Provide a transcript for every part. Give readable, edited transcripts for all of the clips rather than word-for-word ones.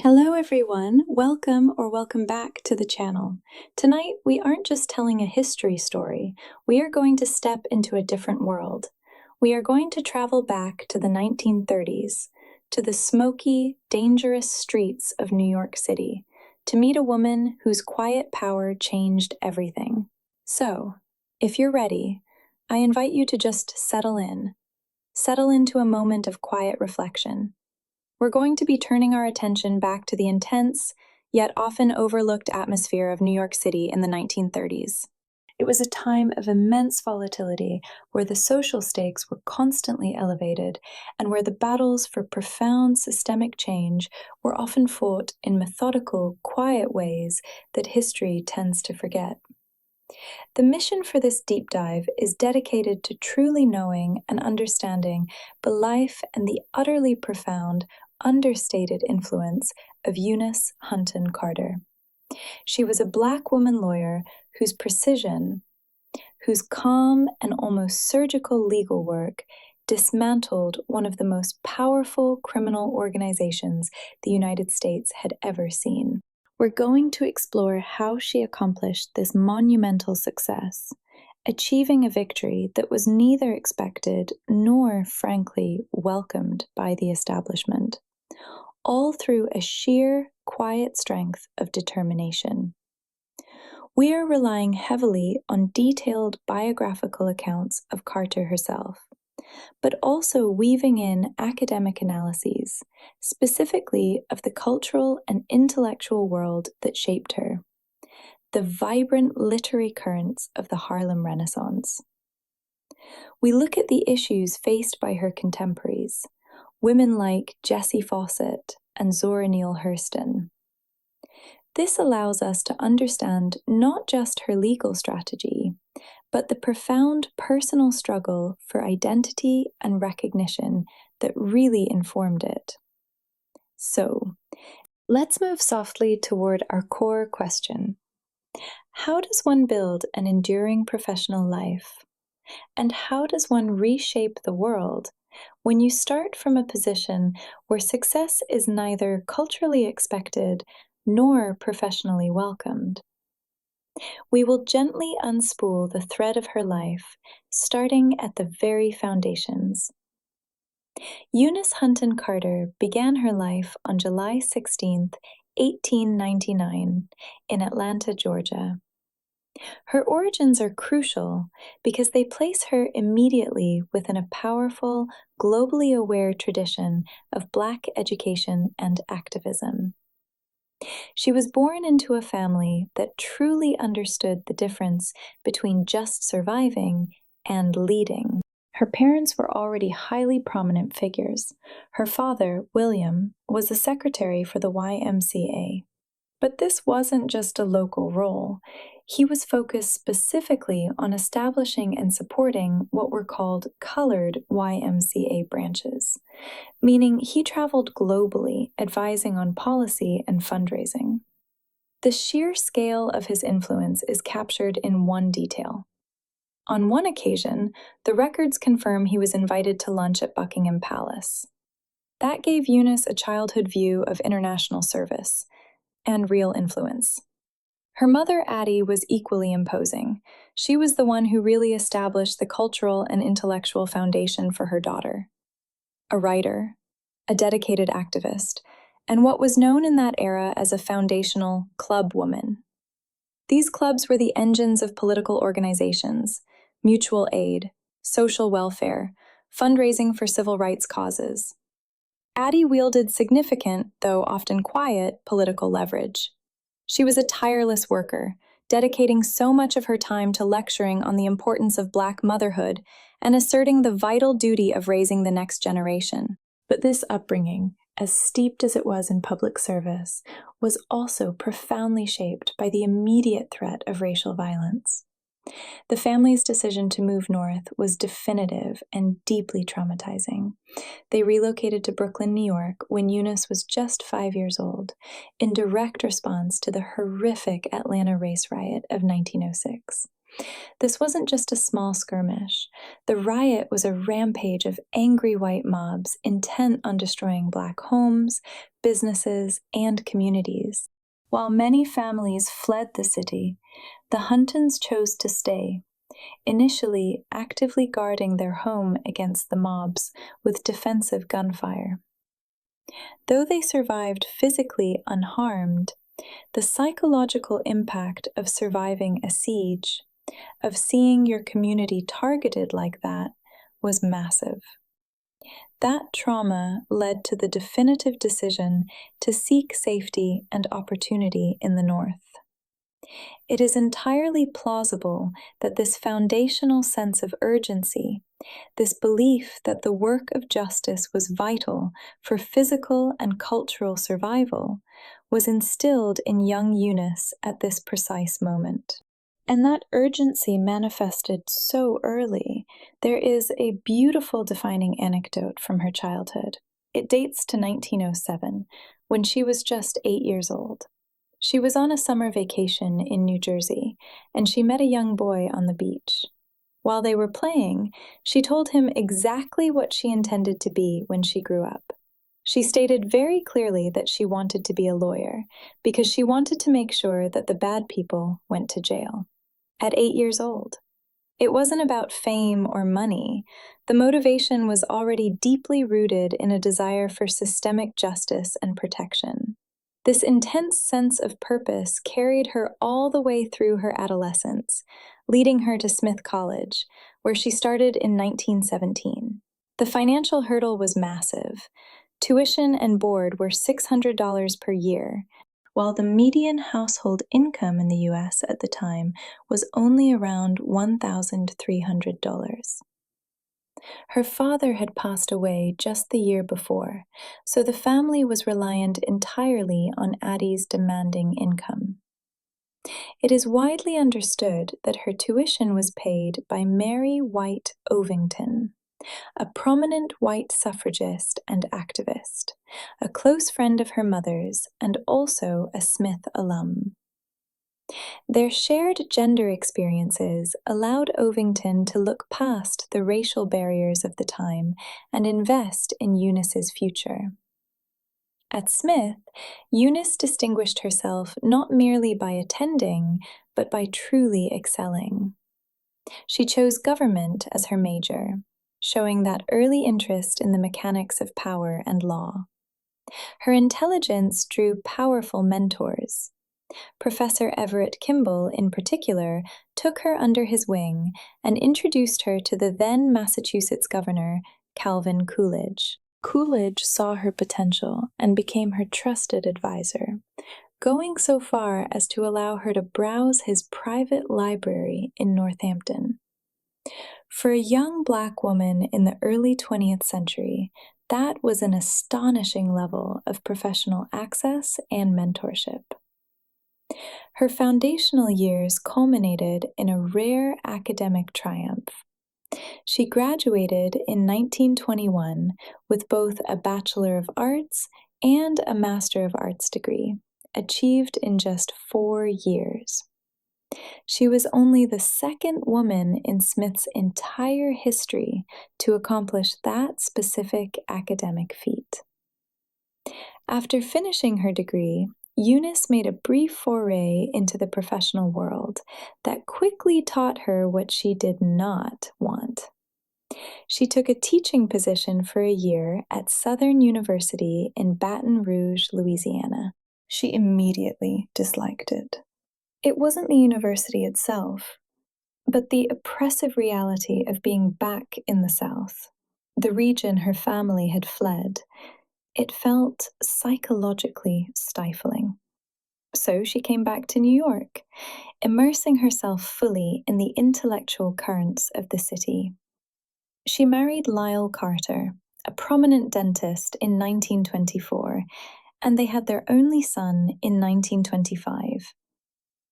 Hello everyone, welcome back to the channel. Tonight we aren't just telling a history story, we are going to step into a different world. We are going to travel back to the 1930s, to the smoky, dangerous streets of New York City, to meet a woman whose quiet power changed everything. So, if you're ready, I invite you to just settle into a moment of quiet reflection. We're going to be turning our attention back to the intense, yet often overlooked atmosphere of New York City in the 1930s. It was a time of immense volatility where the social stakes were constantly elevated and where the battles for profound systemic change were often fought in methodical, quiet ways that history tends to forget. The mission for this deep dive is dedicated to truly knowing and understanding the life and the utterly profound, understated influence of Eunice Hunton Carter. She was a Black woman lawyer whose precision, whose calm and almost surgical legal work dismantled one of the most powerful criminal organizations the United States had ever seen. We're going to explore how she accomplished this monumental success, achieving a victory that was neither expected nor, frankly, welcomed by the establishment, all through a sheer, quiet strength of determination. We are relying heavily on detailed biographical accounts of Carter herself, but also weaving in academic analyses, specifically of the cultural and intellectual world that shaped her, the vibrant literary currents of the Harlem Renaissance. We look at the issues faced by her contemporaries, women like Jessie Fawcett and Zora Neale Hurston. This allows us to understand not just her legal strategy, but the profound personal struggle for identity and recognition that really informed it. So, let's move softly toward our core question. How does one build an enduring professional life? And how does one reshape the world when you start from a position where success is neither culturally expected nor professionally welcomed? We will gently unspool the thread of her life, starting at the very foundations. Eunice Hunton Carter began her life on July 16, 1899, in Atlanta, Georgia. Her origins are crucial because they place her immediately within a powerful, globally aware tradition of Black education and activism. She was born into a family that truly understood the difference between just surviving and leading. Her parents were already highly prominent figures. Her father, William, was a secretary for the YMCA. But this wasn't just a local role. He was focused specifically on establishing and supporting what were called colored YMCA branches, meaning he traveled globally, advising on policy and fundraising. The sheer scale of his influence is captured in one detail. On one occasion, the records confirm he was invited to lunch at Buckingham Palace. That gave Eunice a childhood view of international service and real influence. Her mother, Addie, was equally imposing. She was the one who really established the cultural and intellectual foundation for her daughter. A writer, a dedicated activist, and what was known in that era as a foundational club woman. These clubs were the engines of political organizations, mutual aid, social welfare, fundraising for civil rights causes. Addie wielded significant, though often quiet, political leverage. She was a tireless worker, dedicating so much of her time to lecturing on the importance of Black motherhood and asserting the vital duty of raising the next generation. But this upbringing, as steeped as it was in public service, was also profoundly shaped by the immediate threat of racial violence. The family's decision to move north was definitive and deeply traumatizing. They relocated to Brooklyn, New York, when Eunice was just 5 years old, in direct response to the horrific Atlanta race riot of 1906. This wasn't just a small skirmish. The riot was a rampage of angry white mobs intent on destroying Black homes, businesses, and communities. While many families fled the city, the Huntons chose to stay, initially actively guarding their home against the mobs with defensive gunfire. Though they survived physically unharmed, the psychological impact of surviving a siege, of seeing your community targeted like that, was massive. That trauma led to the definitive decision to seek safety and opportunity in the North. It is entirely plausible that this foundational sense of urgency, this belief that the work of justice was vital for physical and cultural survival, was instilled in young Eunice at this precise moment. And that urgency manifested so early. There is a beautiful defining anecdote from her childhood. It dates to 1907, when she was just 8 years old. She was on a summer vacation in New Jersey, and she met a young boy on the beach. While they were playing, she told him exactly what she intended to be when she grew up. She stated very clearly that she wanted to be a lawyer, because she wanted to make sure that the bad people went to jail. At 8 years old. It wasn't about fame or money. The motivation was already deeply rooted in a desire for systemic justice and protection. This intense sense of purpose carried her all the way through her adolescence, leading her to Smith College, where she started in 1917. The financial hurdle was massive. Tuition and board were $600 per year, while the median household income in the U.S. at the time was only around $1,300. Her father had passed away just the year before, so the family was reliant entirely on Addie's demanding income. It is widely understood that her tuition was paid by Mary White Ovington, a prominent white suffragist and activist, a close friend of her mother's, and also a Smith alum. Their shared gender experiences allowed Ovington to look past the racial barriers of the time and invest in Eunice's future. At Smith, Eunice distinguished herself not merely by attending, but by truly excelling. She chose government as her major, showing that early interest in the mechanics of power and law. Her intelligence drew powerful mentors. Professor Everett Kimball, in particular, took her under his wing and introduced her to the then Massachusetts governor, Calvin Coolidge. Coolidge saw her potential and became her trusted advisor, going so far as to allow her to browse his private library in Northampton. For a young Black woman in the early 20th century, that was an astonishing level of professional access and mentorship. Her foundational years culminated in a rare academic triumph. She graduated in 1921 with both a Bachelor of Arts and a Master of Arts degree, achieved in just 4 years. She was only the second woman in Smith's entire history to accomplish that specific academic feat. After finishing her degree, Eunice made a brief foray into the professional world that quickly taught her what she did not want. She took a teaching position for a year at Southern University in Baton Rouge, Louisiana. She immediately disliked it. It wasn't the university itself, but the oppressive reality of being back in the South, the region her family had fled. It felt psychologically stifling. So she came back to New York, immersing herself fully in the intellectual currents of the city. She married Lyle Carter, a prominent dentist, in 1924, and they had their only son in 1925.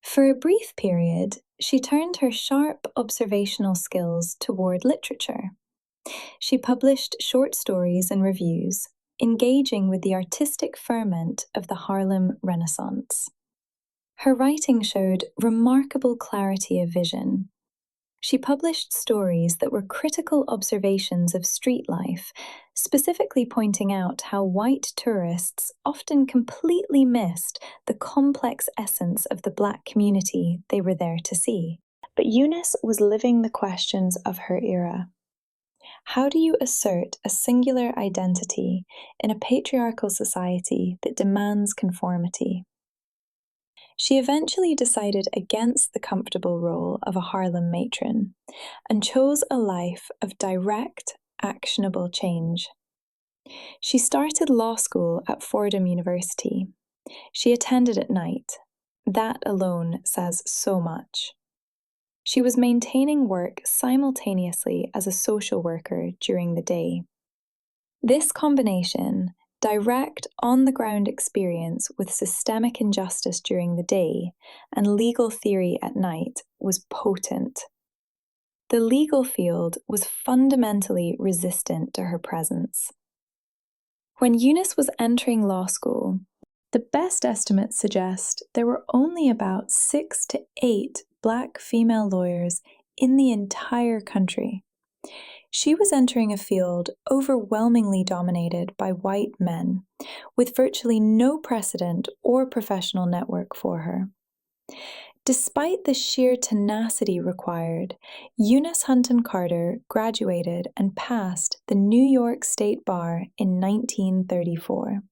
For a brief period, she turned her sharp observational skills toward literature. She published short stories and reviews, engaging with the artistic ferment of the Harlem Renaissance. Her writing showed remarkable clarity of vision. She published stories that were critical observations of street life, specifically pointing out how white tourists often completely missed the complex essence of the Black community they were there to see. But Eunice was living the questions of her era. How do you assert a singular identity in a patriarchal society that demands conformity? She eventually decided against the comfortable role of a Harlem matron and chose a life of direct, actionable change. She started law school at Fordham University. She attended at night. That alone says so much. She was maintaining work simultaneously as a social worker during the day. This combination, direct, on-the-ground experience with systemic injustice during the day and legal theory at night, was potent. The legal field was fundamentally resistant to her presence. When Eunice was entering law school, the best estimates suggest there were only about 6 to 8 Black female lawyers in the entire country. She was entering a field overwhelmingly dominated by white men, with virtually no precedent or professional network for her. Despite the sheer tenacity required, Eunice Hunton Carter graduated and passed the New York State Bar in 1934.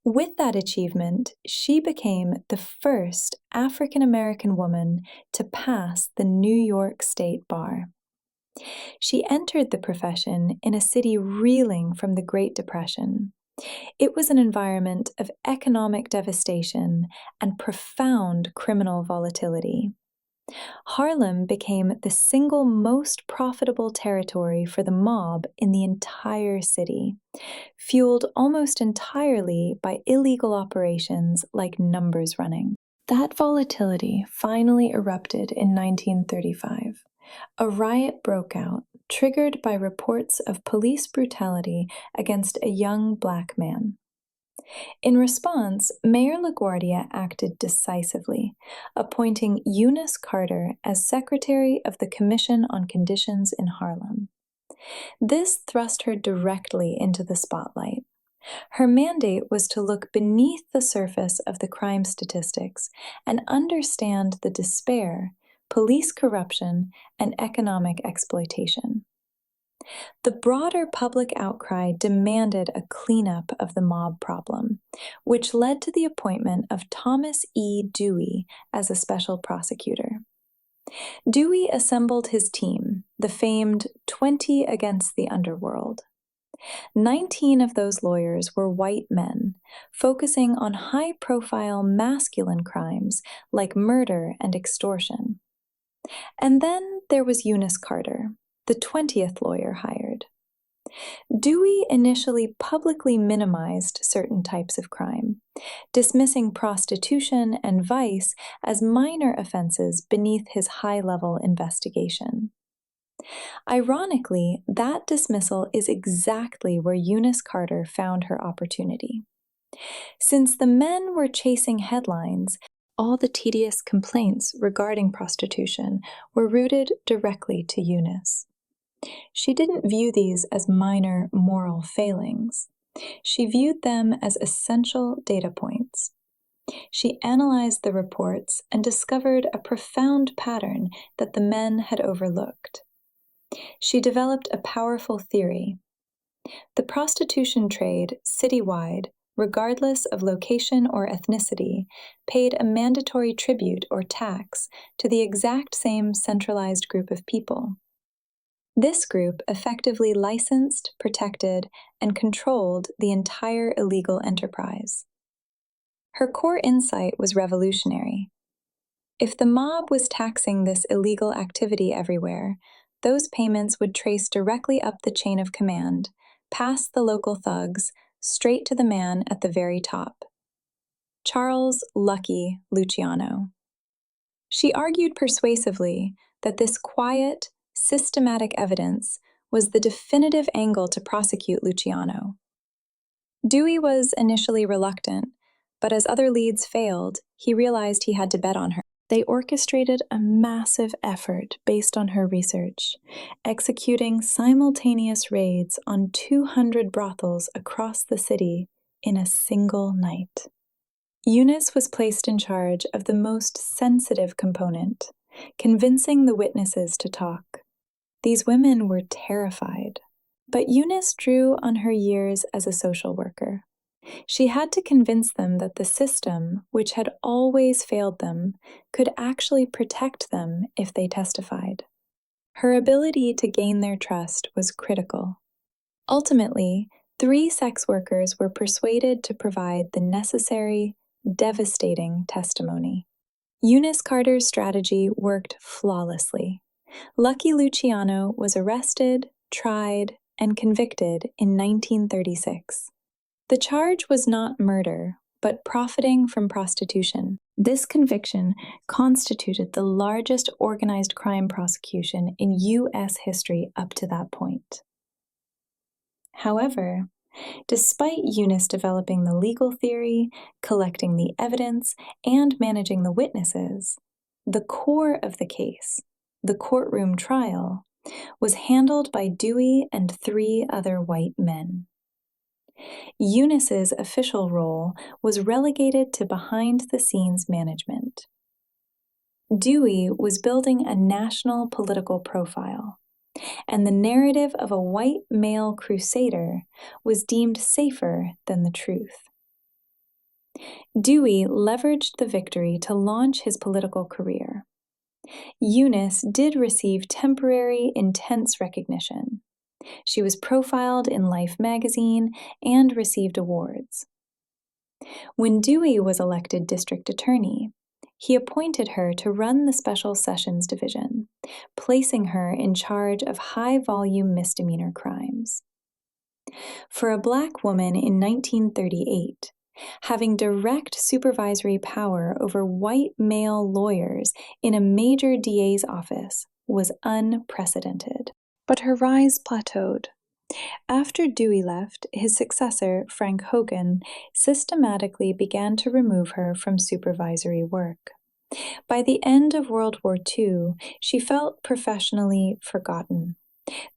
With that achievement, she became the first African American woman to pass the New York State Bar. She entered the profession in a city reeling from the Great Depression. It was an environment of economic devastation and profound criminal volatility. Harlem became the single most profitable territory for the mob in the entire city, fueled almost entirely by illegal operations like numbers running. That volatility finally erupted in 1935. A riot broke out, triggered by reports of police brutality against a young Black man. In response, Mayor LaGuardia acted decisively, appointing Eunice Carter as Secretary of the Commission on Conditions in Harlem. This thrust her directly into the spotlight. Her mandate was to look beneath the surface of the crime statistics and understand the despair, police corruption, and economic exploitation. The broader public outcry demanded a cleanup of the mob problem, which led to the appointment of Thomas Dewey as a special prosecutor. Dewey assembled his team, the famed 20 against the underworld. 19 of those lawyers were white men, focusing on high-profile masculine crimes like murder and extortion. And then there was Eunice Carter, the 20th lawyer hired. Dewey initially publicly minimized certain types of crime, dismissing prostitution and vice as minor offenses beneath his high-level investigation. Ironically, that dismissal is exactly where Eunice Carter found her opportunity. Since the men were chasing headlines, all the tedious complaints regarding prostitution were rooted directly to Eunice. She didn't view these as minor moral failings. She viewed them as essential data points. She analyzed the reports and discovered a profound pattern that the men had overlooked. She developed a powerful theory. The prostitution trade, citywide, regardless of location or ethnicity, paid a mandatory tribute or tax to the exact same centralized group of people. This group effectively licensed, protected, and controlled the entire illegal enterprise. Her core insight was revolutionary. If the mob was taxing this illegal activity everywhere, those payments would trace directly up the chain of command, past the local thugs, straight to the man at the very top. Charles "Lucky" Luciano. She argued persuasively that this quiet, systematic evidence was the definitive angle to prosecute Luciano. Dewey was initially reluctant, but as other leads failed, he realized he had to bet on her. They orchestrated a massive effort based on her research, executing simultaneous raids on 200 brothels across the city in a single night. Eunice was placed in charge of the most sensitive component, convincing the witnesses to talk. These women were terrified, but Eunice drew on her years as a social worker. She had to convince them that the system, which had always failed them, could actually protect them if they testified. Her ability to gain their trust was critical. Ultimately, 3 sex workers were persuaded to provide the necessary, devastating testimony. Eunice Carter's strategy worked flawlessly. Lucky Luciano was arrested, tried, and convicted in 1936. The charge was not murder, but profiting from prostitution. This conviction constituted the largest organized crime prosecution in U.S. history up to that point. However, despite Eunice developing the legal theory, collecting the evidence, and managing the witnesses, the core of the case, the courtroom trial, was handled by Dewey and 3 other white men. Eunice's official role was relegated to behind-the-scenes management. Dewey was building a national political profile, and the narrative of a white male crusader was deemed safer than the truth. Dewey leveraged the victory to launch his political career. Eunice did receive temporary, intense recognition. She was profiled in Life magazine and received awards. When Dewey was elected district attorney, he appointed her to run the Special Sessions Division, placing her in charge of high-volume misdemeanor crimes. For a Black woman in 1938, having direct supervisory power over white male lawyers in a major DA's office was unprecedented. But her rise plateaued. After Dewey left, his successor, Frank Hogan, systematically began to remove her from supervisory work. By the end of World War II, she felt professionally forgotten.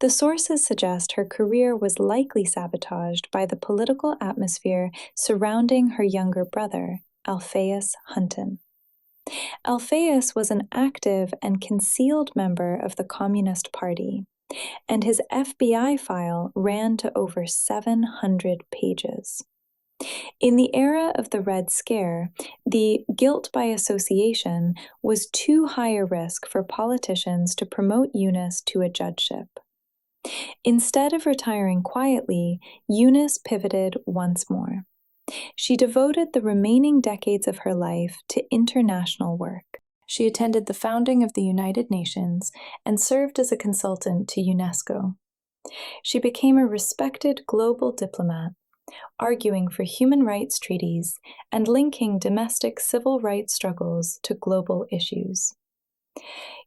The sources suggest her career was likely sabotaged by the political atmosphere surrounding her younger brother, Alphaeus Hunton. Alphaeus was an active and concealed member of the Communist Party, and his FBI file ran to over 700 pages. In the era of the Red Scare, the guilt by association was too high a risk for politicians to promote Eunice to a judgeship. Instead of retiring quietly, Eunice pivoted once more. She devoted the remaining decades of her life to international work. She attended the founding of the United Nations and served as a consultant to UNESCO. She became a respected global diplomat, arguing for human rights treaties and linking domestic civil rights struggles to global issues.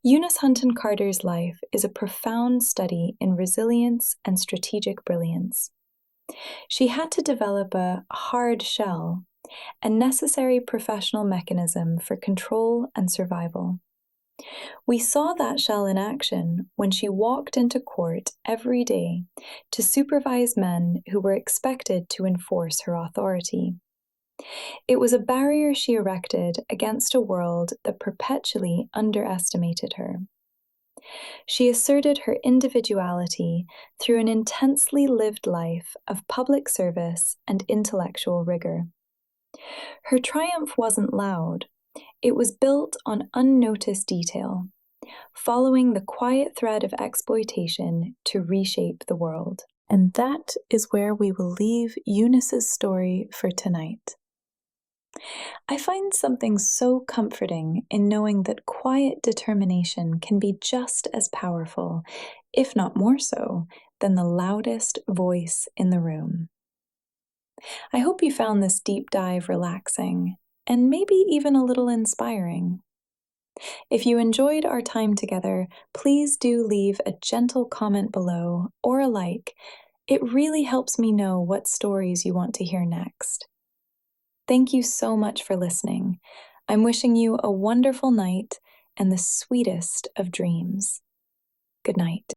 Eunice Hunton Carter's life is a profound study in resilience and strategic brilliance. She had to develop a hard shell, a necessary professional mechanism for control and survival. We saw that shell in action when she walked into court every day to supervise men who were expected to enforce her authority. It was a barrier she erected against a world that perpetually underestimated her. She asserted her individuality through an intensely lived life of public service and intellectual rigor. Her triumph wasn't loud. It was built on unnoticed detail, following the quiet thread of exploitation to reshape the world. And that is where we will leave Eunice's story for tonight. I find something so comforting in knowing that quiet determination can be just as powerful, if not more so, than the loudest voice in the room. I hope you found this deep dive relaxing, and maybe even a little inspiring. If you enjoyed our time together, please do leave a gentle comment below or a like. It really helps me know what stories you want to hear next. Thank you so much for listening. I'm wishing you a wonderful night and the sweetest of dreams. Good night.